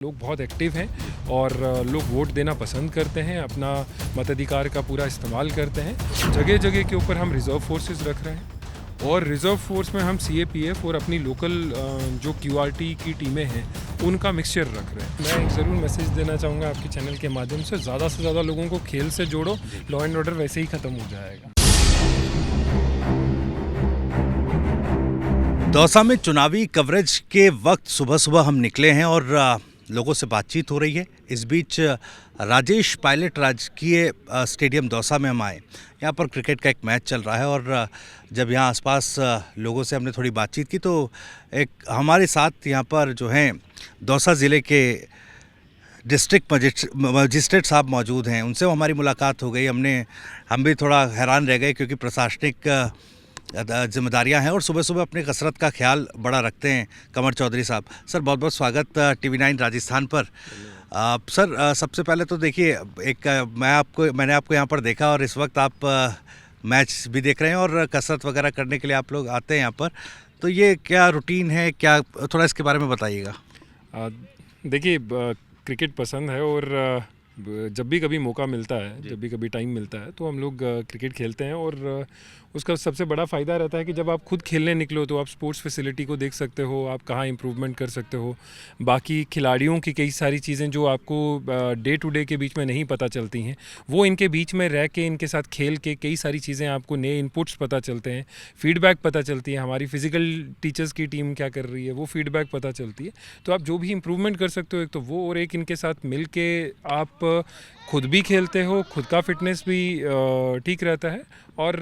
लोग बहुत एक्टिव हैं और लोग वोट देना पसंद करते हैं, अपना मताधिकार का पूरा इस्तेमाल करते हैं। जगह जगह के ऊपर हम रिज़र्व फोर्सेस रख रहे हैं और रिज़र्व फोर्स में हम CAPF और अपनी लोकल जो QRT की टीमें हैं उनका मिक्सचर रख रहे हैं। मैं एक ज़रूर मैसेज देना चाहूँगा आपके चैनल के माध्यम से ज़्यादा लोगों को खेल से जोड़ो, लॉ एंड ऑर्डर वैसे ही ख़त्म हो जाएगा। दौसा में चुनावी कवरेज के वक्त सुबह सुबह हम निकले हैं और लोगों से बातचीत हो रही है। इस बीच राजेश पायलट राजकीय स्टेडियम दौसा में हम आए। यहाँ पर क्रिकेट का एक मैच चल रहा है और जब यहाँ आसपास लोगों से हमने थोड़ी बातचीत की तो एक हमारे साथ यहाँ पर जो हैं दौसा ज़िले के डिस्ट्रिक्ट मजिस्ट्रेट साहब मौजूद हैं। उनसे हमारी मुलाकात हो गई। हम भी थोड़ा हैरान रह गए क्योंकि प्रशासनिक जिम्मेदारियां हैं और सुबह सुबह अपनी कसरत का ख्याल बड़ा रखते हैं कमर चौधरी साहब। सर बहुत बहुत स्वागत TV9 राजस्थान पर। सर सबसे पहले तो देखिए मैंने आपको यहाँ पर देखा और इस वक्त आप मैच भी देख रहे हैं और कसरत वगैरह करने के लिए आप लोग आते हैं यहाँ पर, तो ये क्या रूटीन है, क्या थोड़ा इसके बारे में बताइएगा। देखिए क्रिकेट पसंद है और जब भी कभी मौका मिलता है, जब भी कभी टाइम मिलता है तो हम लोग क्रिकेट खेलते हैं और उसका सबसे बड़ा फ़ायदा रहता है कि जब आप खुद खेलने निकलो तो आप स्पोर्ट्स फैसिलिटी को देख सकते हो, आप कहाँ इम्प्रूवमेंट कर सकते हो, बाकी खिलाड़ियों की कई सारी चीज़ें जो आपको डे टू डे के बीच में नहीं पता चलती हैं वो इनके बीच में रह के इनके साथ खेल के कई सारी चीज़ें आपको नए इनपुट्स पता चलते हैं, फीडबैक पता चलती है। हमारी फ़िज़िकल टीचर्स की टीम क्या कर रही है वो फीडबैक पता चलती है, तो आप जो भी इम्प्रूवमेंट कर सकते हो एक तो वो, और एक इनके साथ मिल के आप खुद भी खेलते हो, खुद का फिटनेस भी ठीक रहता है और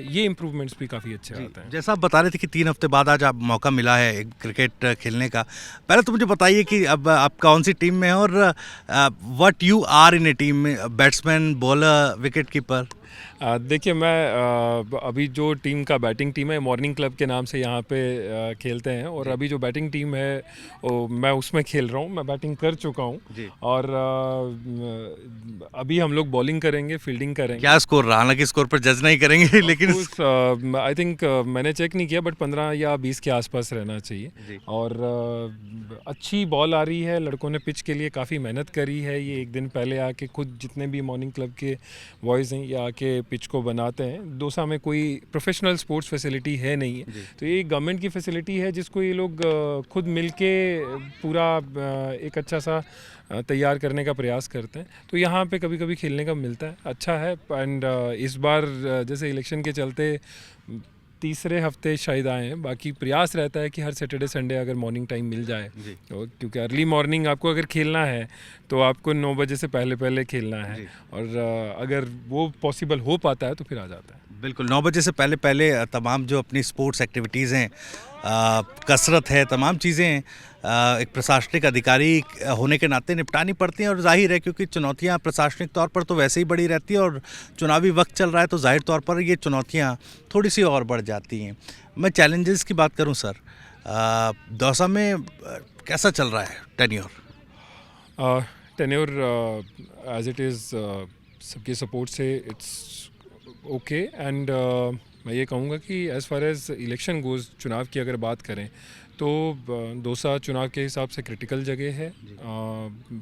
ये इम्प्रूवमेंट भी काफ़ी अच्छे आते हैं। जैसा आप बता रहे थे कि 3 हफ्ते बाद आज आप मौका मिला है क्रिकेट खेलने का, पहले तो मुझे बताइए कि अब आप कौन सी टीम में हैं और what you are in a team में, बैट्समैन, बॉलर, विकेट कीपर। देखिए मैं अभी जो टीम का बैटिंग टीम है मॉर्निंग क्लब के नाम से यहाँ पे खेलते हैं और अभी जो बैटिंग टीम है मैं उसमें खेल रहा हूँ, मैं बैटिंग कर चुका हूँ और अभी हम लोग बॉलिंग करेंगे, फील्डिंग करेंगे। क्या स्कोर रहा? हालांकि स्कोर पर जज नहीं करेंगे लेकिन आई थिंक मैंने चेक नहीं किया बट 15 या 20 के आसपास रहना चाहिए और अच्छी बॉल आ रही है। लड़कों ने पिच के लिए काफ़ी मेहनत करी है। ये एक दिन पहले आके खुद जितने भी मॉर्निंग क्लब के बॉयज़ हैं ये आके पिच को बनाते हैं। दौसा में कोई प्रोफेशनल स्पोर्ट्स फैसिलिटी है नहीं है, तो ये गवर्नमेंट की फैसिलिटी है जिसको ये लोग खुद मिलके पूरा एक अच्छा सा तैयार करने का प्रयास करते हैं। तो यहाँ पे कभी कभी खेलने का मिलता है, अच्छा है। एंड इस बार जैसे इलेक्शन के चलते तीसरे हफ्ते शायद आए हैं, बाकी प्रयास रहता है कि हर सैटरडे संडे अगर मॉर्निंग टाइम मिल जाए तो, क्योंकि अर्ली मॉर्निंग आपको अगर खेलना है तो आपको 9 बजे से पहले खेलना है और अगर वो पॉसिबल हो पाता है तो फिर आ जाता है। बिल्कुल 9 बजे से पहले तमाम जो अपनी स्पोर्ट्स एक्टिविटीज़ हैं, कसरत है, तमाम चीज़ें हैं, एक प्रशासनिक अधिकारी होने के नाते निपटानी पड़ती हैं और जाहिर है क्योंकि चुनौतियां प्रशासनिक तौर पर तो वैसे ही बड़ी रहती है और चुनावी वक्त चल रहा है तो जाहिर तौर पर ये चुनौतियां थोड़ी सी और बढ़ जाती हैं। मैं चैलेंजेस की बात करूं सर, दौसा में कैसा चल रहा है टेन्योर एज इट इज़ सबके सपोर्ट से इट्स ओके एंड मैं ये कहूँगा कि as far as election goes, चुनाव की अगर बात करें तो दौसा चुनाव के हिसाब से क्रिटिकल जगह है।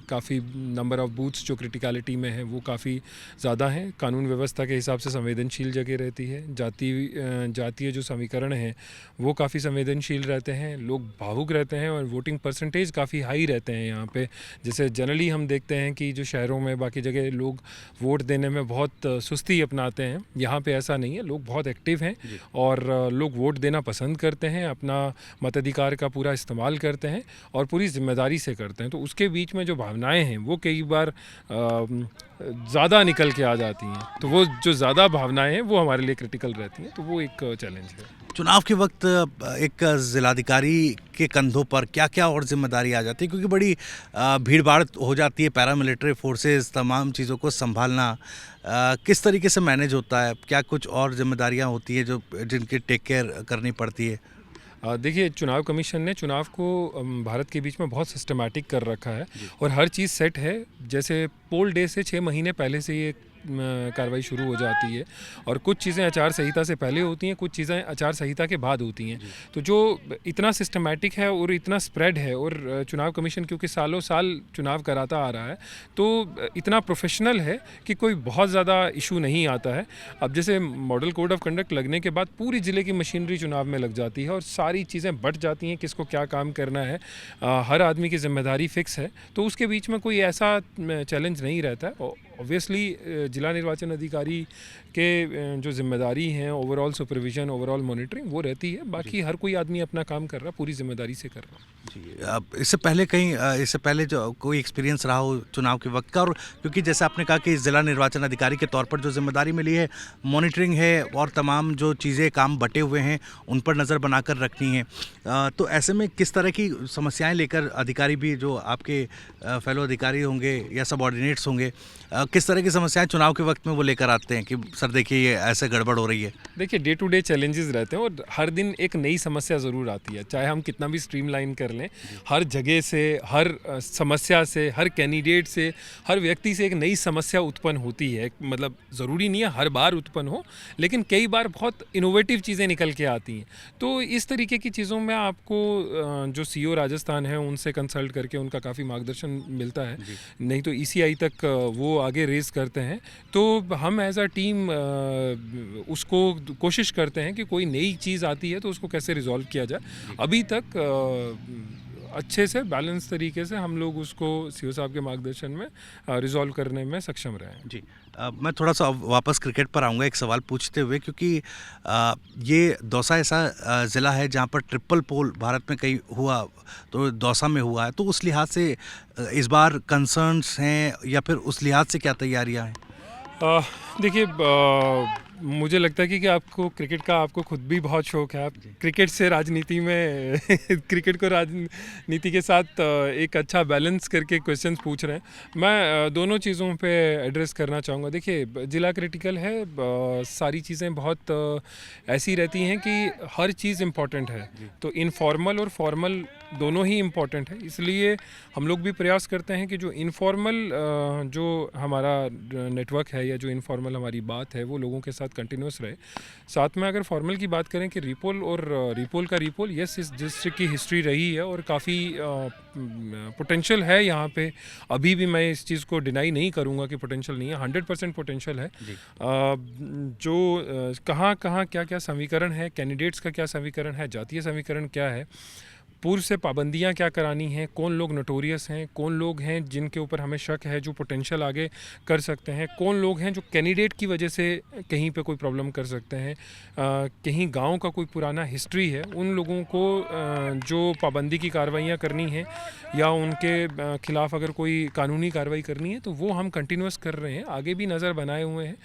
काफ़ी नंबर ऑफ़ बूथ्स जो क्रिटिकलिटी में है वो काफ़ी ज़्यादा हैं। कानून व्यवस्था के हिसाब से संवेदनशील जगह रहती है। जातीय जो समीकरण हैं वो काफ़ी संवेदनशील रहते हैं, लोग भावुक रहते हैं और वोटिंग परसेंटेज काफ़ी हाई रहते हैं यहाँ पे। जैसे जनरली हम देखते हैं कि जो शहरों में बाकी जगह लोग वोट देने में बहुत सुस्ती अपनाते हैं, यहाँ पे ऐसा नहीं है। लोग बहुत एक्टिव हैं और लोग वोट देना पसंद करते हैं, अपना मताधिकार का पूरा इस्तेमाल करते हैं और पूरी जिम्मेदारी से करते हैं। तो उसके बीच में जो भावनाएं हैं वो कई बार ज़्यादा निकल के आ जाती हैं, तो वो जो ज़्यादा भावनाएं हैं वो हमारे लिए क्रिटिकल रहती हैं, तो वो एक चैलेंज है। चुनाव के वक्त एक जिलाधिकारी के कंधों पर क्या क्या और जिम्मेदारी आ जाती है, क्योंकि बड़ी भीड़ भाड़ हो जाती है, पैरामिलिट्री फोर्सेस, तमाम चीज़ों को संभालना किस तरीके से मैनेज होता है, क्या कुछ और जिम्मेदारियां होती है जो जिनकी टेक केयर करनी पड़ती है? देखिए चुनाव कमीशन ने चुनाव को भारत के बीच में बहुत सिस्टमैटिक कर रखा है और हर चीज़ सेट है। जैसे पोल डे से 6 महीने पहले से ये कार्रवाई शुरू हो जाती है और कुछ चीज़ें आचार संहिता से पहले होती हैं, कुछ चीज़ें आचार संहिता के बाद होती हैं। तो जो इतना सिस्टमैटिक है और इतना स्प्रेड है और चुनाव कमीशन क्योंकि सालों साल चुनाव कराता आ रहा है तो इतना प्रोफेशनल है कि कोई बहुत ज़्यादा इशू नहीं आता है। अब जैसे मॉडल कोड ऑफ कंडक्ट लगने के बाद पूरी ज़िले की मशीनरी चुनाव में लग जाती है और सारी चीज़ें बट जाती हैं किसको क्या काम करना है, हर आदमी की जिम्मेदारी फिक्स है, तो उसके बीच में कोई ऐसा चैलेंज नहीं रहता है। ऑब्वियसली जिला निर्वाचन अधिकारी के जो जिम्मेदारी हैं ओवरऑल सुपरविजन, ओवरऑल मॉनिटरिंग वो रहती है, बाकी हर कोई आदमी अपना काम कर रहा है, पूरी जिम्मेदारी से कर रहा है। जी, अब इससे पहले जो कोई एक्सपीरियंस रहा हो चुनाव के वक्त का, और क्योंकि जैसे आपने कहा कि ज़िला निर्वाचन अधिकारी के तौर पर जो जिम्मेदारी मिली है मॉनिटरिंग है और तमाम जो चीज़ें काम बटे हुए हैं उन पर नज़र बनाकर रखनी है, तो ऐसे में किस तरह की समस्याएं लेकर अधिकारी भी जो आपके फेलो अधिकारी होंगे या सबऑर्डिनेट्स होंगे, किस तरह की समस्याएं चुनाव के वक्त में वो लेकर आते हैं कि सर देखिए ये ऐसे गड़बड़ हो रही है? देखिए डे टू डे चैलेंजेस रहते हैं और हर दिन एक नई समस्या ज़रूर आती है, चाहे हम कितना भी स्ट्रीमलाइन कर लें, हर जगह से, हर समस्या से, हर कैंडिडेट से, हर व्यक्ति से एक नई समस्या उत्पन्न होती है। मतलब ज़रूरी नहीं है हर बार उत्पन्न हो, लेकिन कई बार बहुत इनोवेटिव चीज़ें निकल के आती हैं। तो इस तरीके की चीज़ों में आपको जो सीईओ राजस्थान है उनसे कंसल्ट करके उनका काफ़ी मार्गदर्शन मिलता है, नहीं तो ईसीआई तक वो आगे रेज करते हैं। तो हम एज अ टीम उसको कोशिश करते हैं कि कोई नई चीज़ आती है तो उसको कैसे रिजॉल्व किया जाए। अभी तक अच्छे से बैलेंस तरीके से हम लोग उसको सीईओ साहब के मार्गदर्शन में रिजॉल्व करने में सक्षम रहे हैं। जी, मैं थोड़ा सा वापस क्रिकेट पर आऊँगा एक सवाल पूछते हुए, क्योंकि ये दौसा ऐसा ज़िला है जहाँ पर ट्रिपल पोल भारत में कहीं हुआ तो दौसा में हुआ है, तो उस लिहाज से इस बार कंसर्न्स हैं या फिर उस लिहाज से क्या तैयारियाँ हैं? देखिए मुझे लगता है कि आपको क्रिकेट का आपको खुद भी बहुत शौक़ है, आप क्रिकेट से राजनीति में क्रिकेट को राजनीति के साथ एक अच्छा बैलेंस करके क्वेश्चंस पूछ रहे हैं। मैं दोनों चीज़ों पे एड्रेस करना चाहूँगा। देखिए ज़िला क्रिटिकल है, सारी चीज़ें बहुत ऐसी रहती हैं कि हर चीज़ इम्पॉर्टेंट है, तो इनफॉर्मल और फॉर्मल दोनों ही इम्पॉर्टेंट है। इसलिए हम लोग भी प्रयास करते हैं कि जो इनफॉर्मल जो हमारा नेटवर्क है या जो इनफॉर्मल हमारी बात है वो लोगों के साथ कंटिन्यूस रहे। साथ में अगर फॉर्मल की बात करें कि रिपोल और रिपोल का रिपोल, यस इस डिस्ट्रिक्ट की हिस्ट्री रही है और काफ़ी पोटेंशियल है यहाँ पे। अभी भी मैं इस चीज़ को डिनाई नहीं करूँगा कि पोटेंशियल नहीं है, 100% पोटेंशियल है। जो कहाँ कहाँ क्या क्या समीकरण है, कैंडिडेट्स का क्या समीकरण है, जातीय समीकरण क्या है, पूर्व से पाबंदियां क्या करानी हैं, कौन लोग नोटोरियस हैं, कौन लोग हैं जिनके ऊपर हमें शक है जो पोटेंशियल आगे कर सकते हैं, कौन लोग हैं जो कैंडिडेट की वजह से कहीं पे कोई प्रॉब्लम कर सकते हैं, कहीं गांव का कोई पुराना हिस्ट्री है, उन लोगों को जो पाबंदी की कार्रवाइयाँ करनी है या उनके खिलाफ अगर कोई कानूनी कार्रवाई करनी है तो वो हम कंटिन्यूस कर रहे हैं, आगे भी नज़र बनाए हुए हैं।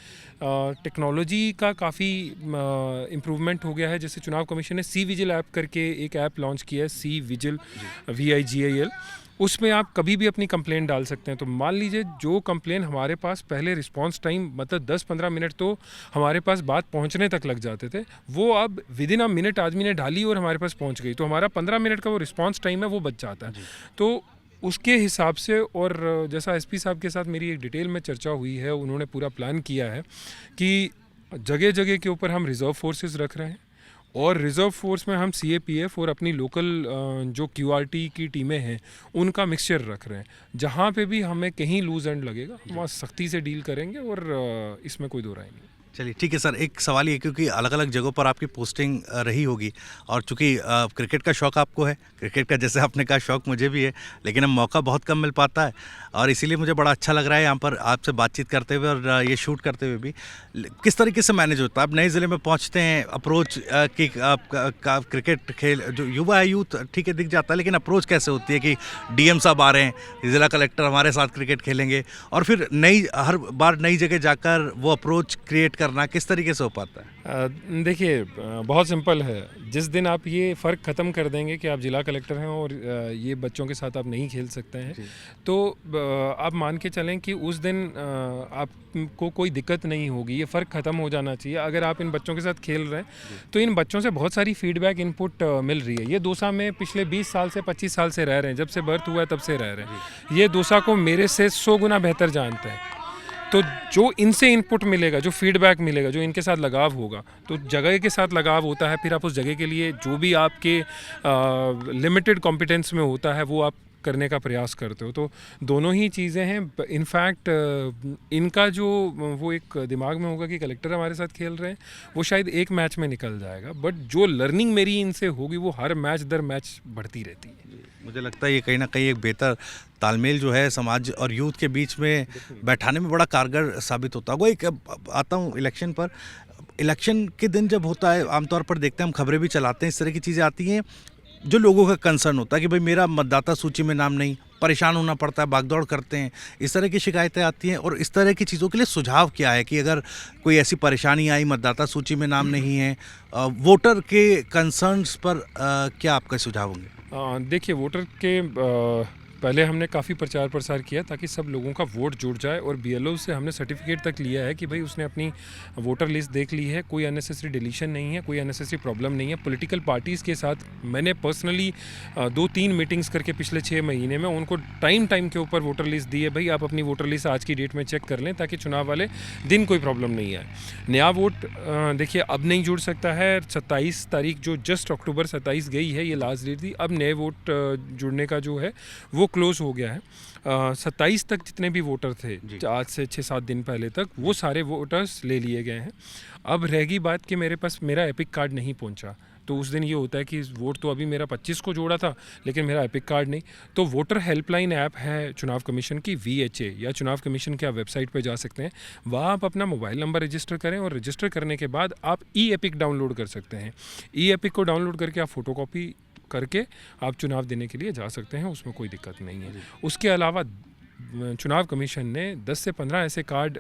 टेक्नोलॉजी का काफ़ी इम्प्रूवमेंट हो गया है। जैसे चुनाव कमीशन ने सी विजिल ऐप करके एक ऐप लॉन्च किया है, सी विजिल VIGIL, उसमें आप कभी भी अपनी कंप्लेन डाल सकते हैं। तो मान लीजिए जो कंप्लेन हमारे पास पहले रिस्पांस टाइम मतलब 10-15 मिनट तो हमारे पास बात पहुंचने तक लग जाते थे, वो अब विदिन अ मिनट आदमी ने डाली और हमारे पास पहुंच गई, तो हमारा 15 मिनट का वो रिस्पांस टाइम है वो बच जाता है। तो उसके हिसाब से, और जैसा SP साहब के साथ मेरी एक डिटेल में चर्चा हुई है, उन्होंने पूरा प्लान किया है कि जगह जगह के ऊपर हम रिज़र्व फोर्सेस रख रहे हैं और रिज़र्व फोर्स में हम CAPF और अपनी लोकल जो QRT की टीमें हैं उनका मिक्सचर रख रहे हैं। जहाँ पे भी हमें कहीं लूज एंड लगेगा हम वहाँ सख्ती से डील करेंगे और इसमें कोई दो राय नहीं। चलिए ठीक है सर, एक सवाल ये, क्योंकि अलग अलग जगहों पर आपकी पोस्टिंग रही होगी और चूंकि क्रिकेट का शौक़ आपको है, क्रिकेट का जैसे आपने कहा शौक़ मुझे भी है, लेकिन अब मौका बहुत कम मिल पाता है और इसीलिए मुझे बड़ा अच्छा लग रहा है यहाँ पर आपसे बातचीत करते हुए और ये शूट करते हुए भी। किस तरीके से मैनेज होता है? आप नए ज़िले में पहुँचते हैं, अप्रोच की क्रिकेट खेल जो युवा है, यूथ ठीक है दिख जाता है, लेकिन अप्रोच कैसे होती है कि DM साहब आ रहे हैं, ज़िला कलेक्टर हमारे साथ क्रिकेट खेलेंगे, और फिर हर बार नई जगह जाकर वो अप्रोच क्रिएट करना किस तरीके से हो पाता है? देखिए बहुत सिंपल है, जिस दिन आप ये फ़र्क ख़त्म कर देंगे कि आप ज़िला कलेक्टर हैं और ये बच्चों के साथ आप नहीं खेल सकते हैं, तो आप मान के चलें कि उस दिन आपको कोई दिक्कत नहीं होगी, ये फ़र्क ख़त्म हो जाना चाहिए। अगर आप इन बच्चों के साथ खेल रहे हैं तो इन बच्चों से बहुत सारी फीडबैक इनपुट मिल रही है। ये दौसा में पिछले 20 साल से 25 साल से रह रहे हैं, जब से बर्थ हुआ है तब से रह रहे हैं। ये दौसा को मेरे से 100 गुना बेहतर जानते हैं। तो जो इनसे इनपुट मिलेगा, जो फीडबैक मिलेगा, जो इनके साथ लगाव होगा, तो जगह के साथ लगाव होता है, फिर आप उस जगह के लिए जो भी आपके लिमिटेड कॉम्पिटेंस में होता है वो आप करने का प्रयास करते हो। तो दोनों ही चीज़ें हैं। इनफैक्ट इनका जो वो एक दिमाग में होगा कि कलेक्टर हमारे साथ खेल रहे हैं, वो शायद एक मैच में निकल जाएगा, बट जो लर्निंग मेरी इनसे होगी वो हर मैच दर मैच बढ़ती रहती है। मुझे लगता है ये कहीं ना कहीं एक बेहतर तालमेल जो है समाज और यूथ के बीच में बैठाने में बड़ा कारगर साबित होता होगा। एक आता हूँ इलेक्शन पर। इलेक्शन के दिन जब होता है, आमतौर पर देखते हैं, हम खबरें भी चलाते हैं, इस तरह की चीज़ें आती हैं जो लोगों का कंसर्न होता है कि भाई मेरा मतदाता सूची में नाम नहीं, परेशान होना पड़ता है, भागदौड़ करते हैं, इस तरह की शिकायतें आती हैं। और इस तरह की चीज़ों के लिए सुझाव क्या है कि अगर कोई ऐसी परेशानी आई, मतदाता सूची में नाम नहीं है, वोटर के कंसर्न्स पर क्या आपका सुझाव होंगे? देखिए, वोटर के पहले हमने काफ़ी प्रचार प्रसार किया ताकि सब लोगों का वोट जुड़ जाए, और बीएलओ से हमने सर्टिफिकेट तक लिया है कि भाई उसने अपनी वोटर लिस्ट देख ली है, कोई अननेसेसरी डिलीशन नहीं है, कोई अननेसेसरी प्रॉब्लम नहीं है। पॉलिटिकल पार्टीज़ के साथ मैंने पर्सनली 2-3 मीटिंग्स करके पिछले 6 महीने में उनको टाइम के ऊपर वोटर लिस्ट दी है। भाई आप अपनी वोटर लिस्ट आज की डेट में चेक कर लें ताकि चुनाव वाले दिन कोई प्रॉब्लम नहीं आए। नया वोट देखिए अब नहीं जुड़ सकता है। 27 तारीख जो जस्ट अक्टूबर 27 गई है, ये लास्ट डेट थी। अब नए वोट जुड़ने का जो है वो क्लोज हो गया है। 27 तक जितने भी वोटर थे, आज से 6-7 दिन पहले तक, वो सारे वोटर्स ले लिए गए हैं। अब रहेगी बात कि मेरे पास मेरा एपिक कार्ड नहीं पहुंचा, तो उस दिन ये होता है कि वोट तो अभी मेरा 25 को जोड़ा था लेकिन मेरा एपिक कार्ड नहीं। तो वोटर हेल्पलाइन ऐप है चुनाव कमीशन की, VHA, या चुनाव कमीशन के आप वेबसाइट पर जा सकते हैं। वहाँ आप अपना मोबाइल नंबर रजिस्टर करें, और रजिस्टर करने के बाद आप ई-एपिक डाउनलोड कर सकते हैं। ई-एपिक को डाउनलोड करके आप फोटोकॉपी करके आप चुनाव देने के लिए जा सकते हैं, उसमें कोई दिक्कत नहीं है। उसके अलावा चुनाव कमीशन ने 10 से 15 ऐसे कार्ड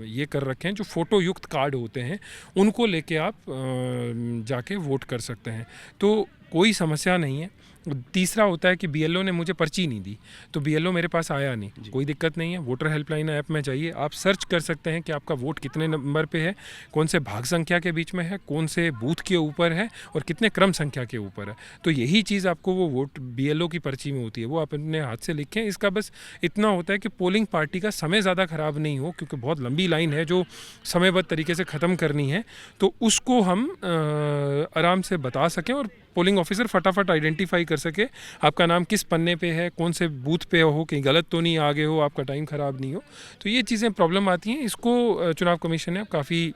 ये कर रखे हैं जो फ़ोटो युक्त कार्ड होते हैं, उनको लेके आप जाके वोट कर सकते हैं, तो कोई समस्या नहीं है। तीसरा होता है कि बीएलओ ने मुझे पर्ची नहीं दी, तो बीएलओ मेरे पास आया नहीं, कोई दिक्कत नहीं है। वोटर हेल्पलाइन ऐप में जाइए, आप सर्च कर सकते हैं कि आपका वोट कितने नंबर पे है, कौन से भाग संख्या के बीच में है, कौन से बूथ के ऊपर है, और कितने क्रम संख्या के ऊपर है। तो यही चीज़ आपको वो वोट बीएलओ की पर्ची में होती है, वो आप अपने हाथ से लिखें। इसका बस इतना होता है कि पोलिंग पार्टी का समय ज़्यादा ख़राब नहीं हो, क्योंकि बहुत लंबी लाइन है जो समयबद्ध तरीके से ख़त्म करनी है, तो उसको हम आराम से बता सकें और पोलिंग ऑफिसर फटाफट आइडेंटिफाई कर सके आपका नाम किस पन्ने पे है, कौन से बूथ पे हो, कहीं गलत तो नहीं आगे हो, आपका टाइम ख़राब नहीं हो। तो ये चीज़ें प्रॉब्लम आती हैं, इसको चुनाव कमीशन ने काफ़ी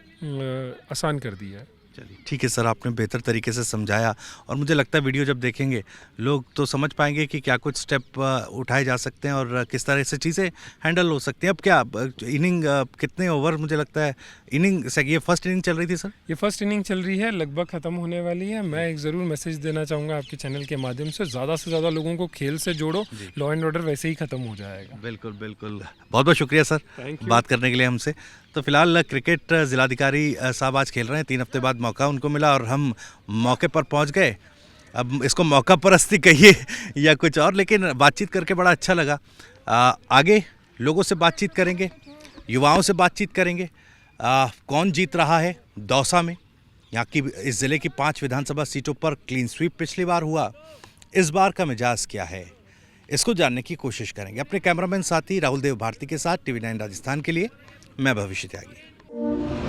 आसान कर दिया है। चलिए ठीक है सर, आपने बेहतर तरीके से समझाया, और मुझे लगता है वीडियो जब देखेंगे लोग तो समझ पाएंगे कि क्या कुछ स्टेप उठाए जा सकते हैं और किस तरह से चीज़ें हैंडल हो सकती हैं। अब क्या इनिंग कितने ओवर, मुझे लगता है इनिंग से ये फर्स्ट इनिंग चल रही थी सर? ये फर्स्ट इनिंग चल रही है, लगभग ख़त्म होने वाली है। मैं एक ज़रूर मैसेज देना चाहूँगा आपके चैनल के माध्यम से ज़्यादा लोगों को खेल से जोड़ो, लॉ एंड ऑर्डर वैसे ही ख़त्म हो जाएगा। बिल्कुल बिल्कुल, बहुत बहुत शुक्रिया सर बात करने के लिए हमसे। तो फिलहाल क्रिकेट जिलाधिकारी साहब आज खेल रहे हैं, 3 हफ्ते बाद मौका उनको मिला और हम मौके पर पहुंच गए। अब इसको मौका परस्ती कहिए या कुछ और, लेकिन बातचीत करके बड़ा अच्छा लगा। आगे लोगों से बातचीत करेंगे, युवाओं से बातचीत करेंगे। कौन जीत रहा है दौसा में, यहाँ की इस ज़िले की 5 विधानसभा सीटों पर क्लीन स्वीप पिछली बार हुआ, इस बार का मिजाज क्या है, इसको जानने की कोशिश करेंगे। अपने कैमरामैन साथी राहुल देव भारती के साथ TV9 राजस्थान के लिए मैं भविष्य त्यागी।